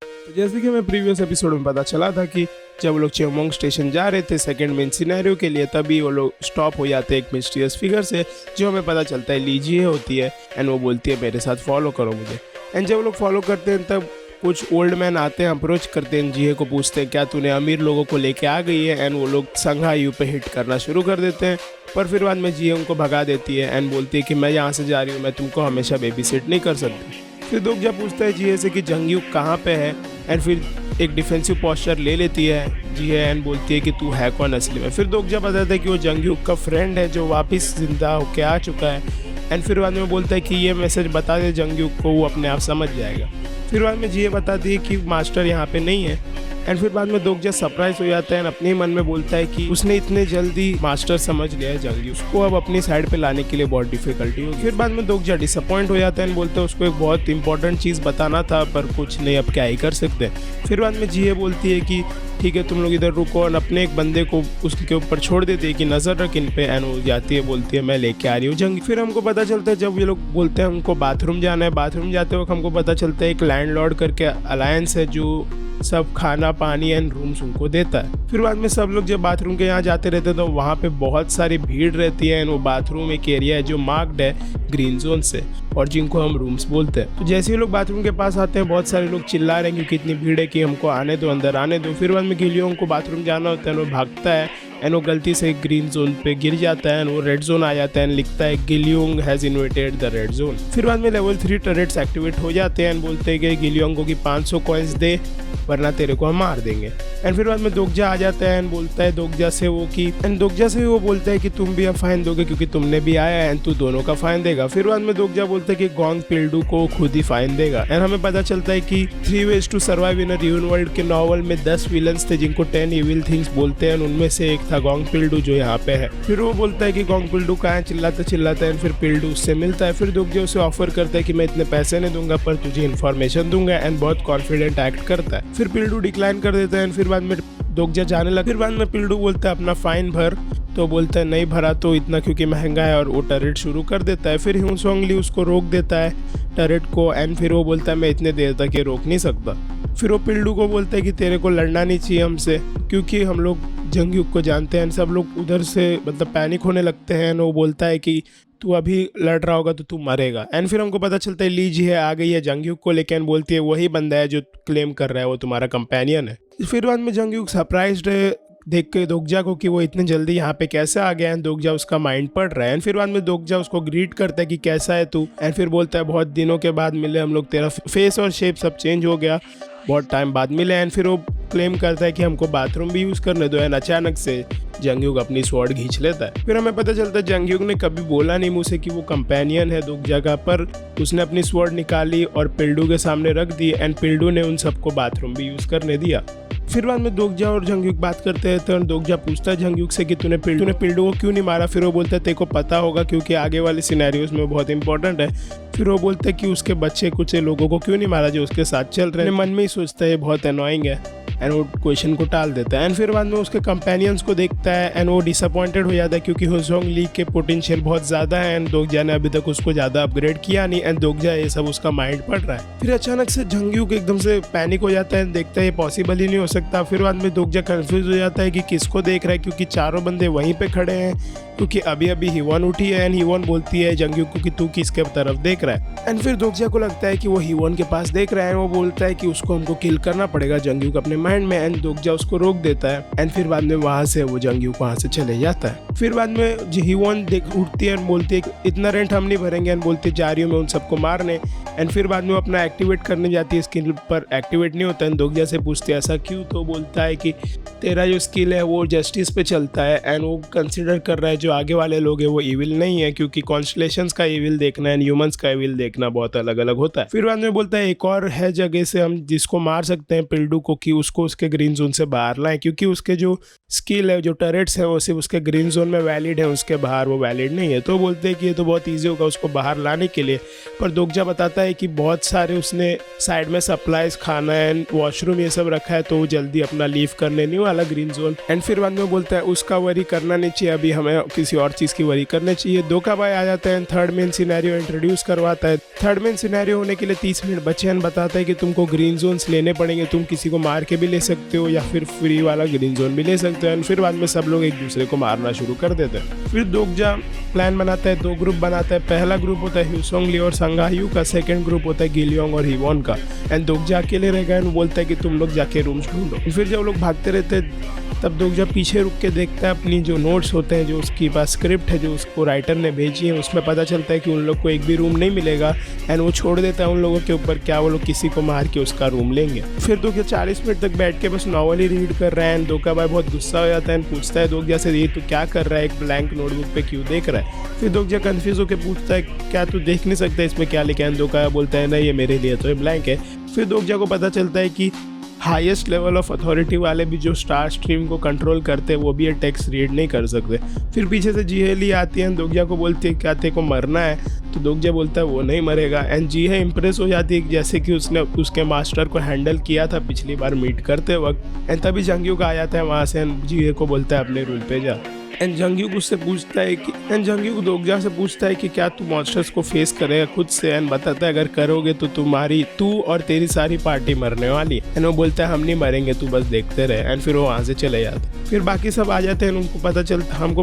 तो जैसे कि हमें प्रीवियस एपिसोड में पता चला था कि जब वो लोग चेमोंग स्टेशन जा रहे थे सेकंड मेन सिनेरियो के लिए, तभी वो लोग स्टॉप हो जाते हैं एक मिस्टीरियस फिगर से, जो हमें पता चलता है लीजिए होती है। एंड वो बोलती है मेरे साथ फॉलो करो मुझे। एंड जब वो लोग फॉलो करते हैं तब कुछ ओल्ड मैन आते हैं, अप्रोच करते हैं जिहे को, पूछते हैं क्या तूने अमीर लोगों को लेके आ गई है। एंड वो लोग संघायु पे हिट करना शुरू कर देते हैं, पर फिर बाद में जिहे उनको भगा देती है एंड बोलती है कि मैं यहाँ से जा रही हूँ, मैं तुमको हमेशा बेबी सिट नहीं कर सकती। फिर दोगजा पूछता है जिहे से कि जंगयूक कहाँ पे है। एंड फिर एक डिफेंसिव पोस्चर ले लेती है जिहे एंड बोलती है कि तू है कौन असली में। फिर दोगजा बताता है कि वो जंगयूक का फ्रेंड है जो वापस जिंदा होके आ चुका है। एंड फिर बाद में बोलता है कि ये मैसेज बता दे जंगयूक को, वो अपने आप समझ जाएगा। फिर बाद में जिहे बताती है कि मास्टर यहाँ पे नहीं है। एंड फिर बाद में दोगजा सरप्राइज हो जाता है, अपने ही मन में बोलता है कि उसने इतने जल्दी मास्टर समझ लिया है जंगयूक, उसको अब अपनी साइड पे लाने के लिए बहुत डिफिकल्टी होगी। फिर बाद में दोगजा डिसअपॉइंट हो जाता है एंड बोलता है उसको एक बहुत इंपॉर्टेंट चीज़ बताना था, पर कुछ नहीं, अब क्या ही कर सकते। फिर बाद में जिहे बोलती है कि ठीक है तुम लोग इधर रुको, और अपने एक बंदे को उसके ऊपर छोड़ देते हैं कि नज़र रख इन पे। एंड वो जाती है, बोलती है मैं लेके आ रही हूँ जंग। फिर हमको पता चलता है जब ये लोग बोलते हैं हमको बाथरूम जाना है, बाथरूम जाते वक्त हमको पता चलता है एक लैंडलॉर्ड करके अलायंस है जो सब खाना पानी एंड रूम्स उनको देता है। फिर बाद में सब लोग जब बाथरूम के यहाँ जाते रहते हैं तो वहाँ पे बहुत सारी भीड़ रहती है। एंड वो बाथरूम एक एरिया है जो मार्क्ड है ग्रीन जोन से, और जिनको हम रूम्स बोलते हैं। तो जैसे ही लोग बाथरूम के पास आते हैं बहुत सारे लोग चिल्ला रहे हैं क्योंकि इतनी भीड़ है कि हमको आने दो, अंदर आने दो। फिर बाद में गिलियोंग को बाथरूम जाना होता है, वो भागता है एंड वो गलती से ग्रीन जोन पे गिर जाता है एंड वो रेड जोन आ जाता है एंड लिखता है Gilliong has invented the red zone. फिर बाद में लेवल 3 टर्रेट्स एक्टिवेट हो जाते हैं एंड बोलते हैं कि गिलियोंग को कि 500 कॉइन्स दे वरना तेरे को हम मार देंगे। एंड फिर बाद में दोगजा आ जाता है एंड बोलता है दोगजा से वो कि एंड दोगजा से वो बोलता है कि तुम भी अब फाइन दोगे क्योंकि तुमने भी आया एंड तू दोनों का फाइन देगा। फिर बाद में दोगजा बोलता है कि गोंग पिल्डू को खुद ही फाइन देगा। एंड हमें पता चलता है कि 3 ways to survive in a ruined world के नॉवल में 10 विलन्स थे जिनको 10 evil things बोलते हैं, उनमें से एक था गोंग पिल्डू जो यहाँ पे है। फिर वो बोलता है कि गोंग पिल्डू कहाँ है, चिल्लाता है। फिर पिल्डू उससे मिलता है। फिर दोगजा उसे ऑफर करता है कि मैं इतने पैसे नहीं दूंगा पर तुझे इन्फॉर्मेशन दूंगा, एंड बहुत कॉन्फिडेंट एक्ट करता है। फिर पिल्डू डिक्लाइन कर देता है। फिर बाद में दोगजा जाने लगा। फिर बाद में पिल्डू बोलता है अपना फाइन भर, तो बोलता है नहीं भरा तो इतना क्योंकि महंगा है, और वो टरेट शुरू कर देता है। फिर ह्यूसोंग ली उसको रोक देता है टरेट को, एंड फिर वो बोलता है मैं इतने देर तक ये रोक नहीं सकता। फिर वो पिल्डू को बोलता है कि तेरे को लड़ना नहीं चाहिए हमसे क्योंकि हम लोग जंगयूक को जानते हैं। सब लोग उधर से मतलब पैनिक होने लगते हैं। वो बोलता है कि तू अभी लड़ रहा होगा तो तू मरेगा। एंड फिर हमको पता चलता है ली जिहे आ गई है जंगयूक को लेकर, बोलती है वही बंदा है जो क्लेम कर रहा है वो तुम्हारा कंपेनियन है। फिर बाद में जंगयूक सरप्राइज्ड है देख के दोगजा को कि वो इतने जल्दी यहाँ पे कैसे आ गया है। दोगजा उसका माइंड पढ़ रहा है। एंड फिर बाद में दोगजा उसको ग्रीट करता है कि कैसा है तू। एंड फिर बोलता है बहुत दिनों के बाद मिले हम लोग, तेरा फेस और शेप सब चेंज हो गया, बहुत टाइम बाद मिले। एंड फिर वो क्लेम करता है कि हमको बाथरूम भी यूज़ करने दो। एंड अचानक से जंगयूक अपनी स्वॉर्ड खींच लेता है। फिर हमें पता चलता है जंगयूक ने कभी बोला नहीं मुँह से कि वो कंपेनियन है दोगजा का, पर उसने अपनी स्वॉर्ड निकाली और पिल्डू के सामने रख दी एंड पिल्डू ने उन सबको बाथरूम भी यूज़ करने दिया। फिर बाद में दोगजा और जंगयूक बात करते हैं तो दोगजा पूछता है जंगयूक से कि तूने पिल्डू को क्यों नहीं मारा। फिर वो बोलता है तेरे को पता होगा क्योंकि आगे वाले सिनेरियोज में बहुत इंपॉर्टेंट है। फिर वो बोलता है कि उसके बच्चे कुछ लोगों को क्यों नहीं मारा जो उसके साथ चल रहे हैं। मन में ही सोचता है बहुत एनोइंग है एंड वो क्वेश्चन को टाल देता है। एंड फिर बाद में उसके कंपेनियंस को देखता है एंड वो डिसअपॉइंटेड हो जाता है क्योंकि ह्यूसोंग ली के पोटेंशियल बहुत ज़्यादा है एंड दोगजा ने अभी तक उसको ज़्यादा अपग्रेड किया नहीं। एंड दोगजा ये सब उसका माइंड पढ़ रहा है। फिर अचानक से जंगयूक एकदम से पैनिक हो जाता है, देखता है ये पॉसिबल ही नहीं हो सकता। फिर बाद में दोगजा कंफ्यूज हो जाता है कि किसको देख रहा है क्योंकि चारों बंदे वहीं पे खड़े हैं क्योंकि अभी अभी हिवॉन उठी है। एंड हिवॉन बोलती है जंगयूक को कि तू किसके तरफ देख रहा है। एंड फिर दोगजा को लगता है कि वो हिवॉन के पास देख रहा है। वो बोलता है कि उसको हमको किल करना पड़ेगा जंगयूक अपने माइंड में। एंड दोगजा उसको रोक देता है। एंड फिर बाद में वहाँ से वो जंगयूक वहाँ से चले जाता है। फिर बाद में हिवॉन उठती है एंड बोलती है इतना रेंट हम नहीं भरेंगे, एंड बोलती है जा रही हूँ मैं उन सबको मारने। एंड फिर बाद में वो अपना एक्टिवेट करने जाती है, स्किल पर एक्टिवेट नहीं होता है। दोगजा से पूछती है ऐसा क्यों, तो बोलता है कि तेरा जो स्किल है वो जस्टिस पे चलता है एंड वो कंसिडर कर रहा है जो आगे वाले लोग हैं वो इविल नहीं है क्योंकि कॉन्स्टलेशंस का इविल देखना एंड ह्यूमंस का इविल देखना बहुत अलग अलग होता है। फिर बाद में बोलता है एक और है जगह से हम जिसको मार सकते हैं पिल्डू को, कि उसको उसके ग्रीन जोन से बाहर लाएं क्योंकि उसके जो स्किल है जो टरेट्स है वो सिर्फ उसके ग्रीन जोन में वैलिड है, उसके बाहर वो वैलिड नहीं है। तो बोलते हैं कि ये तो बहुत ईजी होगा उसको बाहर लाने के लिए। पर दोगजा बताता है कि बहुत सारे उसने साइड में सप्लाईज, खाना एंड वॉशरूम ये सब रखा है तो वो जल्दी अपना लीव करने नहीं वाला ग्रीन जोन। एंड फिर बाद में बोलता है उसका वरी करना नहीं चाहिए, अभी हमें किसी और चीज़ की वरी करनी चाहिए। दोका भाई आ जाता है, थर्ड मेन सिनेरियो इंट्रोड्यूस करवाता है थर्ड मेन सिनेरियो होने के लिए 30 मिनट बचे हैं। बताता है कि तुमको ग्रीन जोन्स लेने पड़ेंगे, तुम किसी को मार के भी ले सकते हो या फिर फ्री वाला ग्रीन जोन भी ले सकते हो। एंड फिर बाद में सब लोग एक दूसरे को मारना शुरू कर देते हैं। फिर दोगजा प्लान बनाता है, 2 ग्रुप बनाता है। पहला ग्रुप होता है ह्यूसोंग ली और संगायू का, सेकंड ग्रुप होता है गिलियोंग और हिवॉन का। एंड दोगजा अकेले रह गए, बोलता है कि तुम लोग जाके रूम्स ढूंढो। फिर जब लोग भागते रहते हैं तब दोगजा पीछे रुक के देखता है अपनी जो नोट्स होते हैं, जो उसके पास स्क्रिप्ट है जो उसको राइटर ने भेजी है, उसमें पता चलता है कि उन लोग को एक भी रूम नहीं मिलेगा। एंड वो छोड़ देता है उन लोगों के ऊपर, क्या वो लोग किसी को मार के उसका रूम लेंगे। फिर दोगजा 40 मिनट तक बैठ के बस नॉवल ही रीड कर रहा है। एंड दोका भाई बहुत गुस्सा हो जाता है, पूछता है दोगजा से, ये तू क्या कर रहा है, एक ब्लैंक नोटबुक पे क्यों देख रहा है। फिर दोगजा कंफ्यूज होकर पूछता है, क्या तू देख नहीं सकता इसमें क्या लिखा है। दोका बोलता है नहीं, ये मेरे लिए तो ये ब्लैंक है। फिर दोगजा को पता चलता है कि हाईएस्ट लेवल ऑफ अथॉरिटी वाले भी जो स्टार स्ट्रीम को कंट्रोल करते हैं वो भी ये टेक्स्ट रीड नहीं कर सकते। फिर पीछे से जीहेली आती है, दोगजा को बोलती है क्या तेरे को मरना है, तो दोगजा बोलता है वो नहीं मरेगा। एंड जीहे इंप्रेस हो जाती है जैसे कि उसने उसके मास्टर को हैंडल किया था पिछली बार मीट करते वक्त। एंड तभी जंगयूक आ जाता है वहाँ से, जीहे को बोलता है अपने रूम पे जा। एंड जंगयूक उससे पूछता है कि जंगयूक दोगजा से पूछता है कि क्या तू मॉन्स्टर्स को फेस करेगा खुद से। एंड बताता है अगर करोगे तो तू और तेरी सारी पार्टी मरने वाली। एंड वो बोलता है हम नहीं मरेंगे, तू बस देखते रहे। एंड फिर वो वहाँ से चले जाते हैं। फिर बाकी सब आ जाते हैं, हमको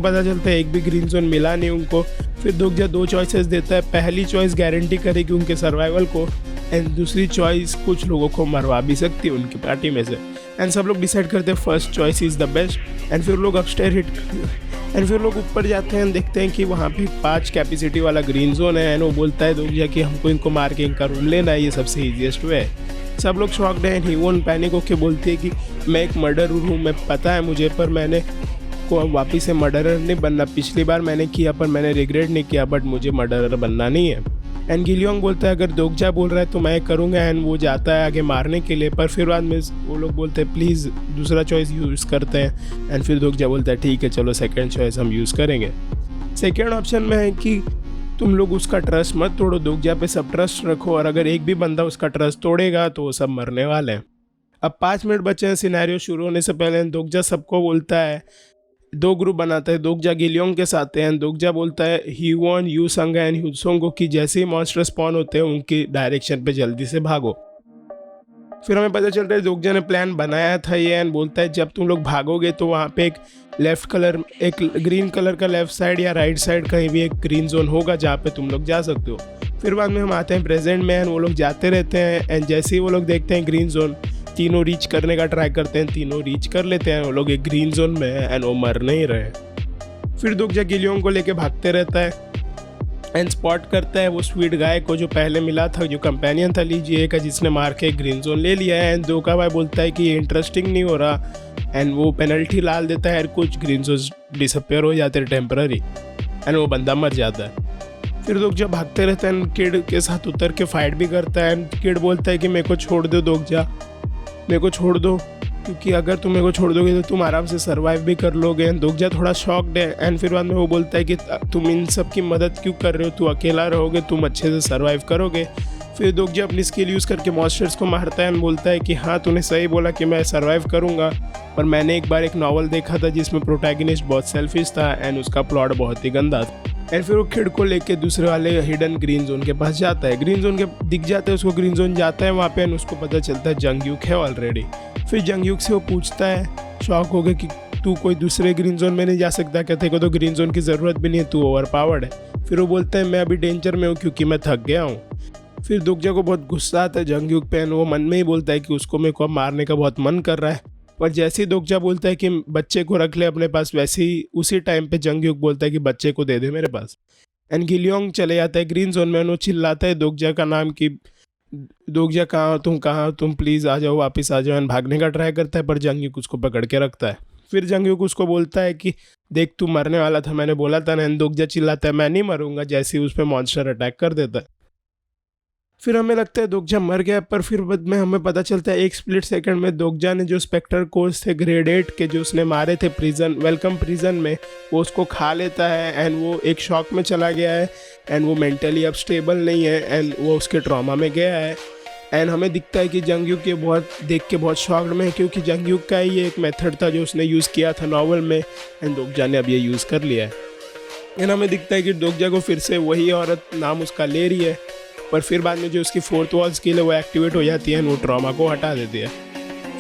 पता चलता है एक भी ग्रीन जोन मिला नहीं उनको। फिर दोगजा 2 चॉइसेस देता है, पहली चॉइस गारंटी करेगी उनके सर्वाइवल को, एंड दूसरी चॉइस कुछ लोगों को मरवा भी सकती है उनकी पार्टी में से। एंड सब लोग डिसाइड करते हैं first choice is the best. And फिर लोग अपस्टेयर हिट एंड फिर लोग ऊपर जाते हैं, देखते हैं कि वहाँ पे 5 कैपेसिटी वाला ग्रीन जोन है। एंड वो बोलता है दोगजा कि हमको इनको मार के इनका रूम लेना है, ये सबसे ईजीएस्ट वे है। सब लोग शॉक्ड हैं। हिवॉन पैनिक होकर बोलती है कि मैं एक मर्डर हूँ, मैं पता है मुझे, पर मैंने को वापिस से मर्डरर नहीं बनना। पिछली बार मैंने किया पर मैंने रिग्रेट नहीं किया, बट मुझे मर्डरर बनना नहीं है। एंड गिलियोंग बोलता है अगर दोगजा बोल रहा है तो मैं करूँगा। एंड वो जाता है आगे मारने के लिए, पर फिर बाद में वो लोग बोलते हैं प्लीज़ दूसरा चॉइस यूज़ करते हैं। एंड फिर दोगजा बोलता है ठीक है चलो सेकंड चॉइस हम यूज़ करेंगे। सेकंड ऑप्शन में है कि तुम लोग उसका ट्रस्ट मत तोड़ो, दोगजा पे सब ट्रस्ट रखो, और अगर एक भी बंदा उसका ट्रस्ट तोड़ेगा तो वो सब मरने वाले हैं। अब 5 मिनट बचे हैं सिनेरियो शुरू होने से पहले। दोगजा सबको बोलता है, 2 ग्रुप बनाता है, दोगजा गिलियोंग के साथ हैं। दोगजा बोलता है हिवॉन, यू संगा एंड ह्यूसोंग की जैसे ही मॉन्स्टर स्पॉन होते हैं उनकी डायरेक्शन पे जल्दी से भागो। फिर हमें पता चलता है दोगजा ने प्लान बनाया था ये। एंड बोलता है जब तुम लोग भागोगे तो वहाँ पे एक ग्रीन कलर का लेफ्ट साइड या राइट साइड कहीं भी एक ग्रीन जोन होगा जहाँ पे तुम लोग जा सकते हो। फिर बाद में हम आते हैं प्रेजेंट में, एंड वो लोग जाते रहते हैं। एंड जैसे ही वो लोग देखते हैं ग्रीन जोन, तीनों रीच करने का ट्राई करते हैं, तीनों रीच कर लेते हैं। वो लोग एक ग्रीन जोन में है एंड वो मर नहीं रहे। फिर दोगजा गिलियोंग को लेके भागते रहता है एंड स्पॉट करता है वो स्वीट गाय को जो पहले मिला था, जो कंपेनियन था लीजिए का, जिसने मार के ग्रीन जोन ले लिया है। एंड दोका भाई बोलता है कि ये इंटरेस्टिंग नहीं हो रहा। एंड वो पेनल्टी डाल देता है, कुछ ग्रीन जोन डिसअपेयर हो जाते हैं टेम्पररी, एंड वो बंदा मर जाता है। फिर दोगजा भागते रहता है, किड के साथ उतर के फाइट भी करता है। एंड किड बोलता है कि मेरे को छोड़ दो दोगजा, मेरे को छोड़ दो, क्योंकि अगर तुम मेरे को छोड़ दोगे तो तुम आराम से सर्वाइव भी कर लोगे। दोगजा थोड़ा शॉक्ड है। एंड फिर बाद में वो बोलता है कि तुम इन सब की मदद क्यों कर रहे हो, तू अकेला रहोगे, तुम अच्छे से सर्वाइव करोगे। फिर दोगजा अपनी स्किल यूज़ करके मॉन्स्टर्स को मारता है एंड बोलता है कि हाँ तूने सही बोला कि मैं सर्वाइव करूँगा, पर मैंने एक बार एक नॉवल देखा था जिसमें प्रोटैगनिस्ट बहुत सेल्फिश था एंड उसका प्लॉट बहुत ही गंदा था। एंड फिर वो किड को लेके दूसरे वाले हिडन ग्रीन जोन के पास जाता है। ग्रीन जोन के दिख जाता है उसको, ग्रीन जोन जाता है वहाँ पे एंड उसको पता चलता है जंगयूक है ऑलरेडी। फिर जंगयूक से वो पूछता है, शॉक हो गया, कि तू कोई दूसरे ग्रीन जोन में नहीं जा सकता, कहते को तो ग्रीन जोन की ज़रूरत भी नहीं है, तू ओवर पावर्ड है। फिर वो बोलता है मैं अभी डेंजर में हूँ क्योंकि मैं थक गया हूँ। फिर दोगजा को बहुत गुस्सा आता है जंगयूक पे, वो मन में ही बोलता है कि उसको मेरे को मारने का बहुत मन कर रहा है। पर जैसे ही दोगजा बोलता है कि बच्चे को रख ले अपने पास, वैसे ही उसी टाइम पे जंगयूक बोलता है कि बच्चे को दे दे मेरे पास। एंड गिलियोंग चले जाता है ग्रीन जोन में, वो चिल्लाता है दोगजा का नाम कि दोगजा कहाँ तुम प्लीज़ आ जाओ, वापस आ जाओ। एंड भागने का ट्राई करता है पर जंगयूक उसको पकड़ के रखता है। फिर जंगयूक उसको बोलता है कि देख तू मरने वाला था, मैंने बोला था ना। एंड दोगजा चिल्लाता है मैं नहीं मरूंगा, जैसे ही उस पर मॉन्स्टर अटैक कर देता है। फिर हमें लगता है दोगजा मर गया, पर फिर बाद में हमें पता चलता है एक स्प्लिट सेकंड में दोगजा ने जो स्पेक्टर कोर्स थे ग्रेड 8 के जो उसने मारे थे वेलकम प्रिजन में, वो उसको खा लेता है। एंड वो एक शॉक में चला गया है एंड वो मेंटली अब स्टेबल नहीं है एंड वो उसके ट्रॉमा में गया है। एंड हमें दिखता है कि जंगयूक ये बहुत देख के बहुत शॉक्ड में है, क्योंकि जंगयूक का ये एक मेथड था जो उसने यूज़ किया था नॉवल में एंड दोगजा ने अब ये यूज़ कर लिया है। एंड हमें दिखता है कि दोगजा को फिर से वही औरत नाम उसका ले रही है पर फिर बाद में जो उसकी फोर्थ वॉल स्किल है वो एक्टिवेट हो जाती है, वो ट्रॉमा को हटा देती है।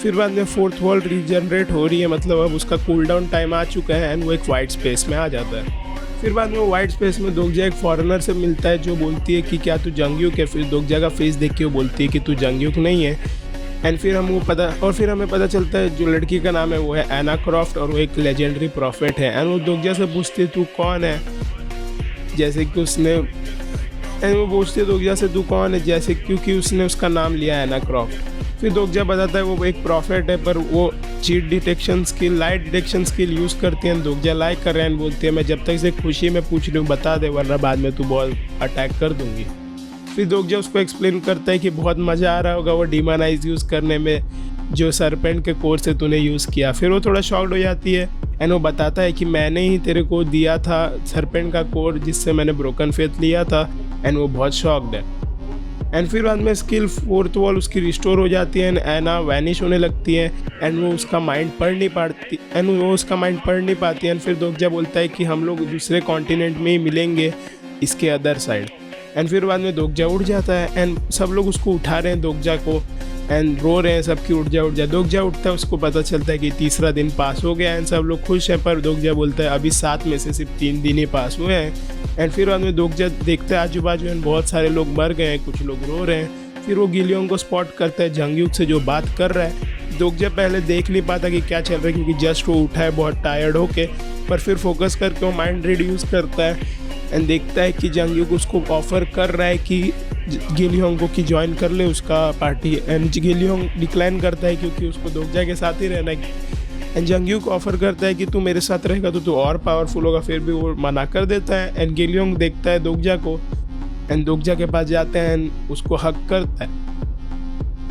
फिर बाद में फोर्थ वॉल रीजनरेट हो रही है, मतलब अब उसका कूल डाउन टाइम आ चुका है एंड वो एक वाइट स्पेस में आ जाता है। फिर बाद में वो वाइट स्पेस में दोगजा एक फॉरेनर से मिलता है जो बोलती है कि क्या तू जंगयुक है। फिर दोगजा का फेस देख के वो बोलती है कि तू जंगयुक नहीं है। एंड फिर हमें पता चलता है जो लड़की का नाम है वो है एना क्रॉफ्ट और वो एक लेजेंडरी प्रॉफिट है। एंड वो दोगजा से पूछती है तू कौन है, जैसे कि उसने एंड वो पूछती है दोगजा से तू कौन है, जैसे क्योंकि उसने उसका नाम लिया है एना क्रॉफ्ट। फिर दोगजा बताता है वो एक प्रॉफिट है पर वो cheat detection skill, light detection skill use करती हैं। दोगजा लाइक कर रहे हैं, बोलती है मैं जब तक से खुशी में पूछ रही हूँ बता दे वरना बाद में तू बहुत अटैक कर दूंगी। फिर दोगजा उसको एक्सप्लेन करता है कि बहुत मज़ा आ रहा होगा वो डीमोनाइज यूज़ करने में जो सरपेंट के कोर से तूने यूज़ किया। फिर वो थोड़ा शॉक्ड हो जाती है एंड वो बताता है कि मैंने ही तेरे को दिया था सरपेंट का कोर जिससे मैंने ब्रोकन फेथ लिया था। एंड वो बहुत शॉक्ड है। एंड फिर बाद में स्किल फोर्थ वॉल उसकी रिस्टोर हो जाती है एंड एना वैनिश होने लगती है एंड वो उसका माइंड पढ़ नहीं पाती एंड फिर दोगजा बोलता है कि हम लोग दूसरे कॉन्टिनेंट में ही मिलेंगे इसके अदर साइड। एंड फिर बाद में दोगजा उठ जाता है एंड सब लोग उसको उठा रहे हैं दोगजा को एंड रो रहे हैं सबकी उठ जा। दोगजा उठता है, उसको पता चलता है कि तीसरा दिन पास हो गया एंड सब लोग खुश हैं, पर दोगजा बोलता है अभी 7 में से सिर्फ 3 दिन ही पास हुए हैं। एंड फिर बाद में दोगजा देखता है आजू बाजू एंड बहुत सारे लोग मर गए हैं, कुछ लोग रो रहे हैं। फिर वो गिलियोंग को स्पॉट करता है जंगयुक से जो बात कर रहा है। दोगजा पहले देख नहीं पाता कि क्या चल रहा है क्योंकि जस्ट वो उठा है बहुत टायर्ड होके, पर फिर फोकस करके वो माइंड रीड यूज़ करता है एंड देखता है कि जंगयुक उसको ऑफर कर रहा है कि गिलियोंग को कि ज्वाइन कर ले उसका पार्टी। एंड गिलियोंग डिक्लाइन करता है क्योंकि उसको दोगजा के साथ ही रहना है। एंड जंगयुक ऑफर करता है कि तू मेरे साथ रहेगा तो तू और पावरफुल होगा, फिर भी वो मना कर देता है। एंड गिलियोंग देखता है दोगजा को एंड दोगजा के पास जाते हैं एंड उसको हक करता है।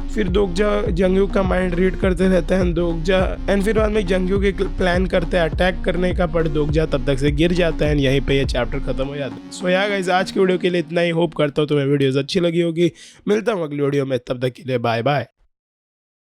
फिर दोगजा जंगयुक का माइंड रीड करते रहता है दोगजा एंड फिर बाद में जंगयुक एक प्लान करते हैं अटैक करने का, पर दोगजा तब तक से गिर जाता है। यहीं पे ये चैप्टर खत्म हो जाता है। सो या गाइस आज की वीडियो के लिए इतना ही। होप करता हूँ तुम्हें वीडियोस अच्छी लगी होगी। मिलता हूँ अगली वीडियो में, तब तक के लिए बाय बाय।